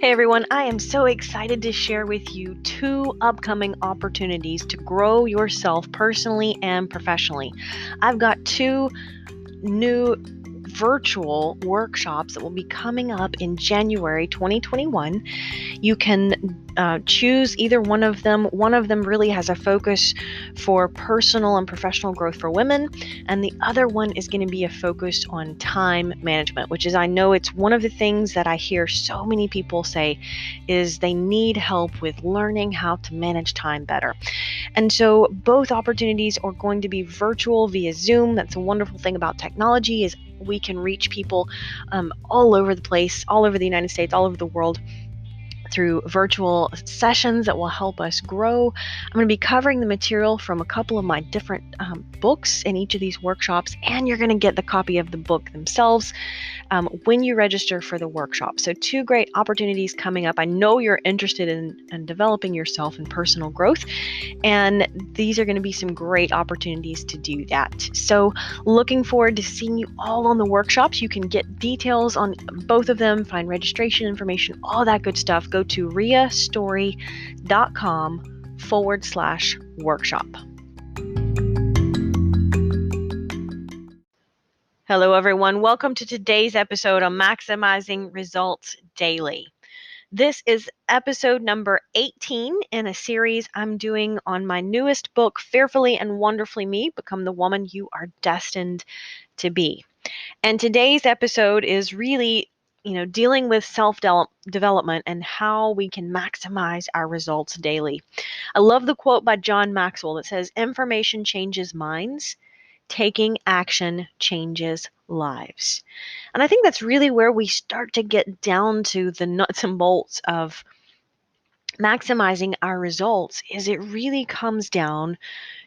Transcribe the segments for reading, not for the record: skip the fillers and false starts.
Hey everyone, I am so excited to share with you 2 upcoming opportunities to grow yourself personally and professionally. I've got 2 new virtual workshops that will be coming up in January 2021. You can choose either one of them. One of them really has a focus for personal and professional growth for women, and the other one is going to be a focus on time management, which is, I know it's one of the things that I hear so many people say is they need help with learning how to manage time better. And so both opportunities are going to be virtual via Zoom. That's a wonderful thing about technology, is we can reach people all over the place, all over the United States, all over the world, through virtual sessions that will help us grow. I'm going to be covering the material from a couple of my different books in each of these workshops, and you're going to get the copy of the book themselves when you register for the workshop. So 2 great opportunities coming up. I know you're interested in developing yourself in personal growth, and these are going to be some great opportunities to do that. So looking forward to seeing you all on the workshops. You can get details on both of them, find registration information, all that good stuff. Go to riastory.com/workshop. Hello, everyone. Welcome to today's episode on Maximizing Results Daily. This is episode number 18 in a series I'm doing on my newest book, Fearfully and Wonderfully Me, Become the Woman You Are Destined to Be. And today's episode is really, dealing with self-development and how we can maximize our results daily. I love the quote by John Maxwell that says, "Information changes minds. Taking action changes lives." And I think that's really where we start to get down to the nuts and bolts of maximizing our results. Is it really comes down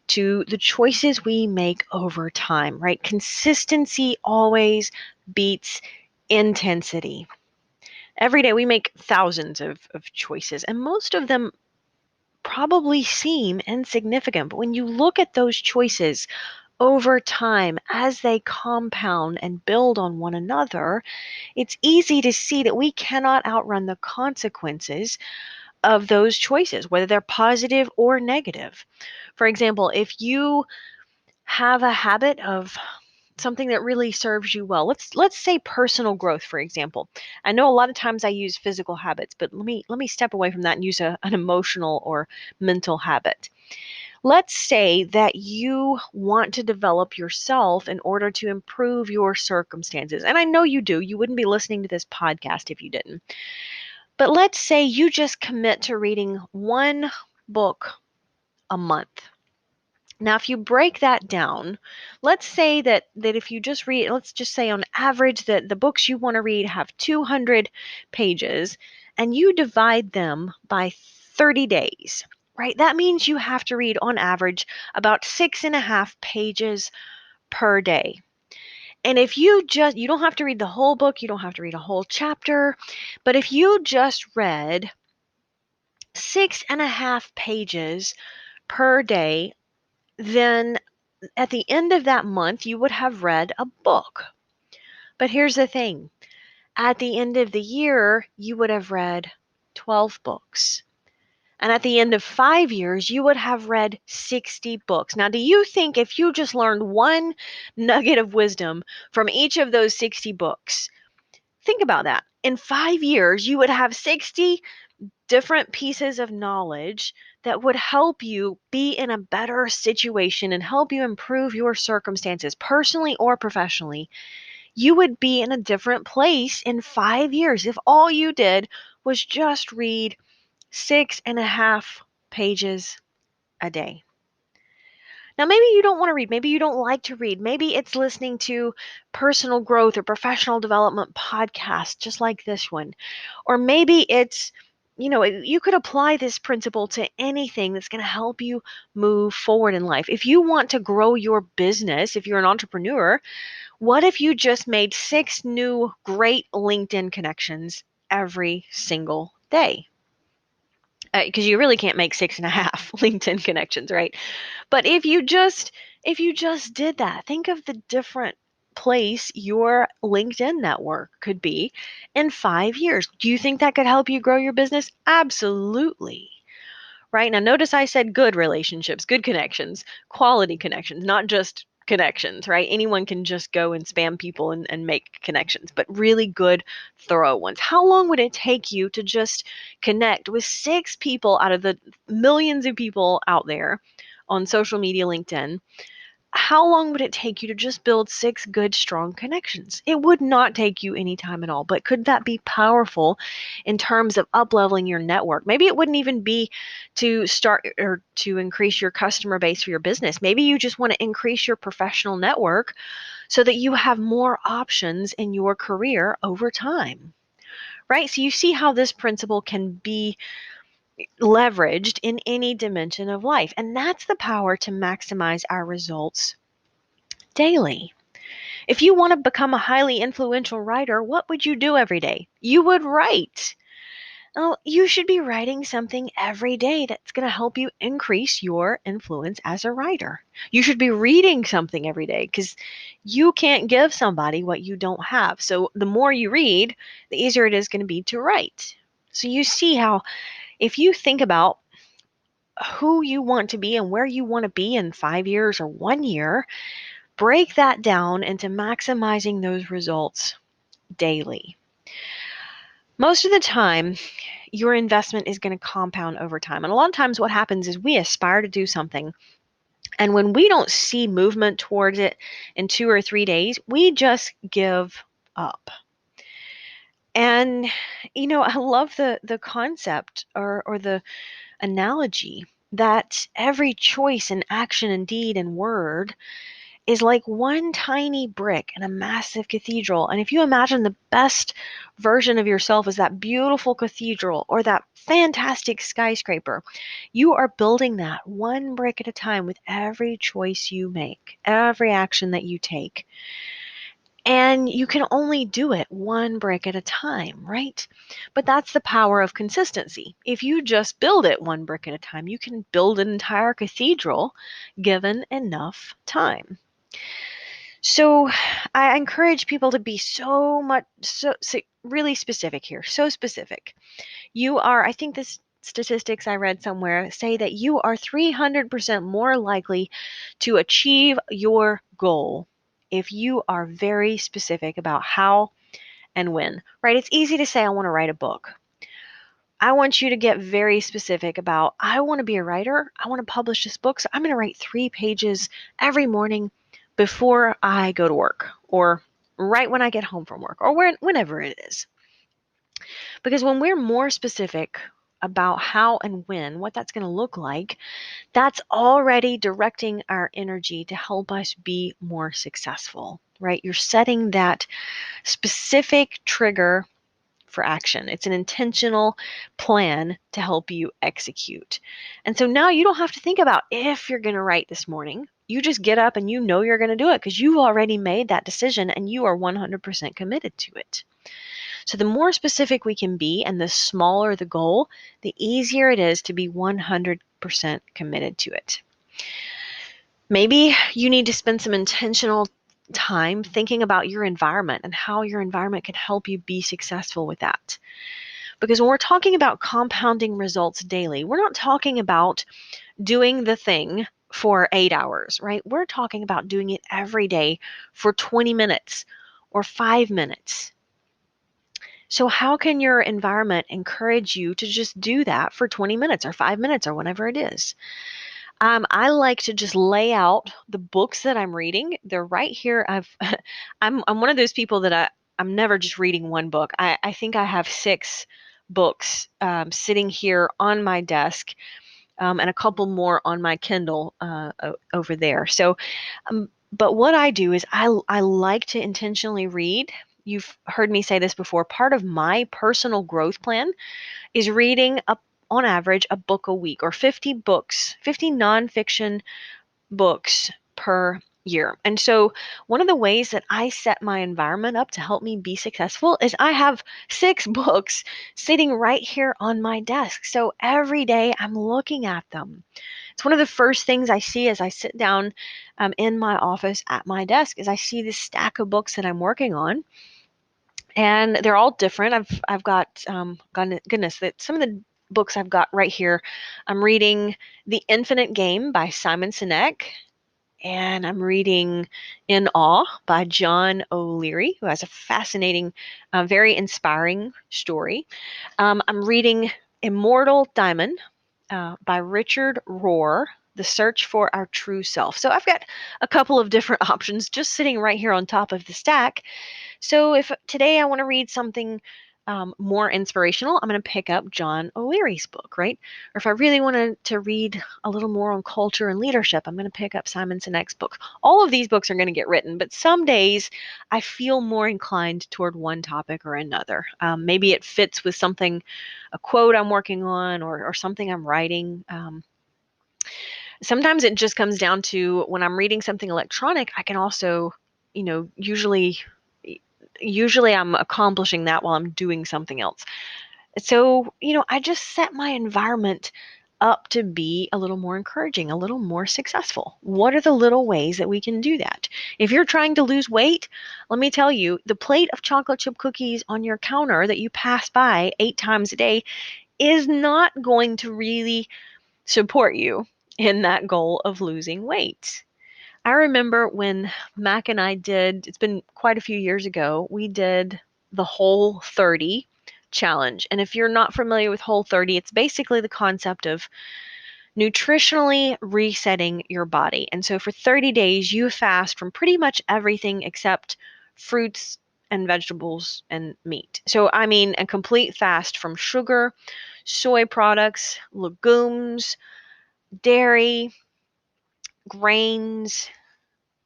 to the choices we make over time, right? Consistency always beats intensity. Every day we make thousands of choices, and most of them probably seem insignificant. But when you look at those choices over time, as they compound and build on one another, it's easy to see that we cannot outrun the consequences of those choices, whether they're positive or negative. For example, if you have a habit of something that really serves you well, let's say personal growth, for example. I know a lot of times I use physical habits, but let me step away from that and use an emotional or mental habit. Let's say that you want to develop yourself in order to improve your circumstances. And I know you do. You wouldn't be listening to this podcast if you didn't. But let's say you just commit to reading 1 book a month. Now, if you break that down, let's say that if you just read, let's just say on average that the books you want to read have 200 pages, and you divide them by 30 days, right? That means you have to read on average about 6.5 pages per day. And if you don't have to read the whole book, you don't have to read a whole chapter, but if you just read 6.5 pages per day, then at the end of that month, you would have read a book. But here's the thing. At the end of the year, you would have read 12 books. And at the end of 5 years, you would have read 60 books. Now, do you think if you just learned one nugget of wisdom from each of those 60 books, think about that. In 5 years, you would have 60 different pieces of knowledge that would help you be in a better situation and help you improve your circumstances, personally or professionally. You would be in a different place in 5 years if all you did was just read 6.5 pages a day. Now, maybe you don't want to read. Maybe you don't like to read. Maybe it's listening to personal growth or professional development podcasts, just like this one. Or maybe it's, you could apply this principle to anything that's going to help you move forward in life. If you want to grow your business, if you're an entrepreneur, what if you just made 6 new great LinkedIn connections every single day? Because you really can't make 6.5 LinkedIn connections, right? But if you just did that, think of the different place your LinkedIn network could be in 5 years. Do you think that could help you grow your business? Absolutely. Right now, notice I said good relationships, good connections, quality connections, not just connections, right? Anyone can just go and spam people and make connections, but really good, thorough ones. How long would it take you to just connect with 6 people out of the millions of people out there on social media, LinkedIn? How long would it take you to just build 6 good, strong connections? It would not take you any time at all. But could that be powerful in terms of up-leveling your network? Maybe it wouldn't even be to start or to increase your customer base for your business. Maybe you just want to increase your professional network so that you have more options in your career over time. Right? So you see how this principle can be leveraged in any dimension of life. And that's the power to maximize our results daily. If you want to become a highly influential writer, what would you do every day? You would write. Oh, you should be writing something every day that's going to help you increase your influence as a writer. You should be reading something every day because you can't give somebody what you don't have. So the more you read, the easier it is going to be to write. So you see how if you think about who you want to be and where you want to be in 5 years or 1 year, break that down into maximizing those results daily. Most of the time, your investment is going to compound over time. And a lot of times, what happens is we aspire to do something. And when we don't see movement towards it in 2 or 3 days, we just give up. And, I love the concept or the analogy that every choice and action and deed and word is like one tiny brick in a massive cathedral. And if you imagine the best version of yourself as that beautiful cathedral or that fantastic skyscraper, you are building that one brick at a time with every choice you make, every action that you take. And you can only do it one brick at a time, right? But that's the power of consistency. If you just build it one brick at a time, you can build an entire cathedral given enough time. So I encourage people to be so really specific here, so specific. I think this statistics I read somewhere say that you are 300% more likely to achieve your goal if you are very specific about how and when, right? It's easy to say, I want to write a book. I want you to get very specific about, I want to be a writer. I want to publish this book. So I'm going to write 3 pages every morning before I go to work or right when I get home from work or whenever it is. Because when we're more specific about how and when, what that's going to look like, that's already directing our energy to help us be more successful, right? You're setting that specific trigger for action. It's an intentional plan to help you execute. And so now you don't have to think about if you're going to write this morning. You just get up and you know you're going to do it because you've already made that decision and you are 100% committed to it. So the more specific we can be and the smaller the goal, the easier it is to be 100% committed to it. Maybe you need to spend some intentional time thinking about your environment and how your environment can help you be successful with that. Because when we're talking about compounding results daily, we're not talking about doing the thing for 8 hours, right? We're talking about doing it every day for 20 minutes or 5 minutes. So how can your environment encourage you to just do that for 20 minutes or 5 minutes or whatever it is? I like to just lay out the books that I'm reading. They're right here. I'm one of those people that I'm never just reading one book. I think I have 6 books sitting here on my desk and a couple more on my Kindle over there. So, but what I do is I like to intentionally read. You've heard me say this before. Part of my personal growth plan is reading on average a book a week or 50 books, 50 nonfiction books per year. And so one of the ways that I set my environment up to help me be successful is I have 6 books sitting right here on my desk. So every day I'm looking at them. It's one of the first things I see as I sit down in my office at my desk is I see this stack of books that I'm working on, and they're all different. I've got goodness, that some of the books I've got right here. I'm reading The Infinite Game by Simon Sinek, and I'm reading In Awe by John O'Leary, who has a fascinating, very inspiring story. I'm reading Immortal Diamond by Richard Rohr, The Search for Our True Self. So I've got a couple of different options just sitting right here on top of the stack. So if today I want to read something more inspirational, I'm going to pick up John O'Leary's book, right? Or if I really wanted to read a little more on culture and leadership, I'm going to pick up Simon Sinek's book. All of these books are going to get written, but some days I feel more inclined toward one topic or another. Maybe it fits with something, a quote I'm working on, or something I'm writing. Sometimes it just comes down to when I'm reading something electronic, I can also, usually I'm accomplishing that while I'm doing something else. So, I just set my environment up to be a little more encouraging, a little more successful. What are the little ways that we can do that? If you're trying to lose weight, let me tell you, the plate of chocolate chip cookies on your counter that you pass by 8 times a day is not going to really support you in that goal of losing weight. I remember when Mac and I did, it's been quite a few years ago, we did the Whole 30 challenge. And if you're not familiar with Whole 30, it's basically the concept of nutritionally resetting your body. And so for 30 days, you fast from pretty much everything except fruits and vegetables and meat. So, I mean, a complete fast from sugar, soy products, legumes, dairy, grains,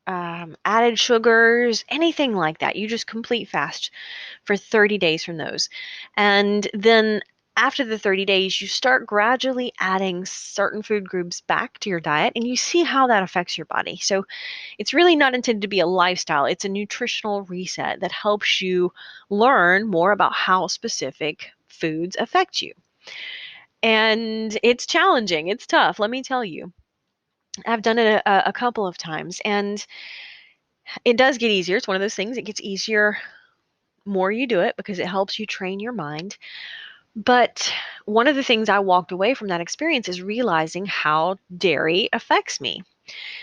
added sugars, anything like that. You just complete fast for 30 days from those. And then after the 30 days, you start gradually adding certain food groups back to your diet and you see how that affects your body. So it's really not intended to be a lifestyle, it's a nutritional reset that helps you learn more about how specific foods affect you. And it's challenging, it's tough, let me tell you. I've done it a couple of times, and it does get easier. It's one of those things, it gets easier more you do it because it helps you train your mind. But one of the things I walked away from that experience is realizing how dairy affects me.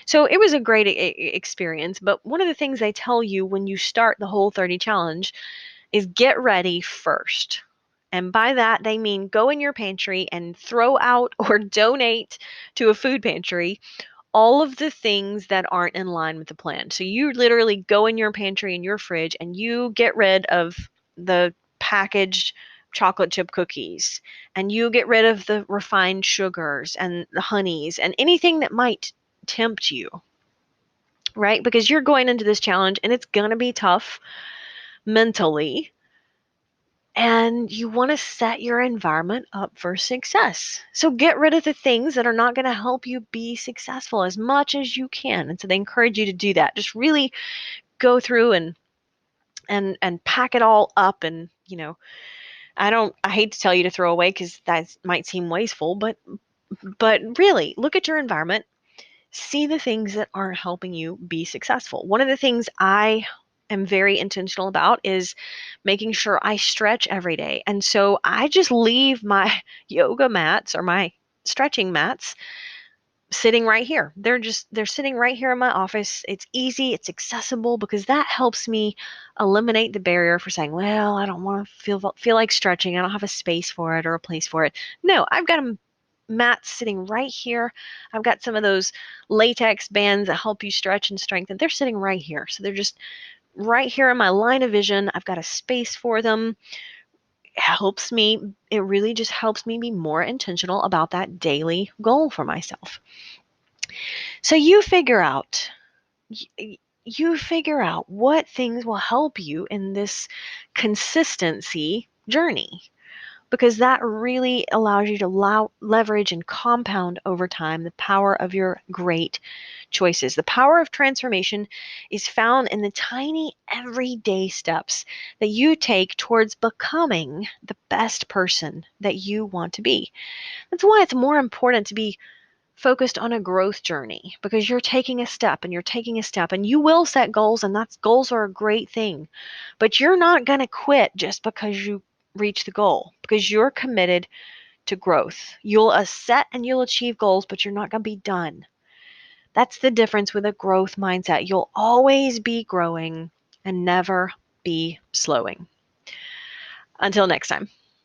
So it was a great experience, but one of the things they tell you when you start the Whole 30 challenge is get ready first. And by that, they mean go in your pantry and throw out or donate to a food pantry all of the things that aren't in line with the plan. So you literally go in your pantry and your fridge and you get rid of the packaged chocolate chip cookies, and you get rid of the refined sugars and the honeys and anything that might tempt you, right? Because you're going into this challenge and it's going to be tough mentally, and you want to set your environment up for success. So get rid of the things that are not going to help you be successful as much as you can. And so they encourage you to do that. Just really go through and pack it all up. And I hate to tell you to throw away because that might seem wasteful, but really look at your environment, see the things that aren't helping you be successful. One of the things I am very intentional about is making sure I stretch every day. And so I just leave my yoga mats or my stretching mats sitting right here. They're sitting right here in my office. It's easy, it's accessible, because that helps me eliminate the barrier for saying, well, I don't want to feel like stretching. I don't have a space for it or a place for it. No, I've got a mat sitting right here. I've got some of those latex bands that help you stretch and strengthen. They're sitting right here. So they're just right here in my line of vision. I've got a space for them. It really just helps me be more intentional about that daily goal for myself. So you figure out what things will help you in this consistency journey. because that really allows you to leverage and compound over time the power of your great choices. The power of transformation is found in the tiny everyday steps that you take towards becoming the best person that you want to be. That's why it's more important to be focused on a growth journey, because you're taking a step and you're taking a step, and you will set goals, and goals are a great thing. But you're not going to quit just because you reach the goal, because you're committed to growth. You'll set and you'll achieve goals, but you're not going to be done. That's the difference with a growth mindset. You'll always be growing and never be slowing. Until next time.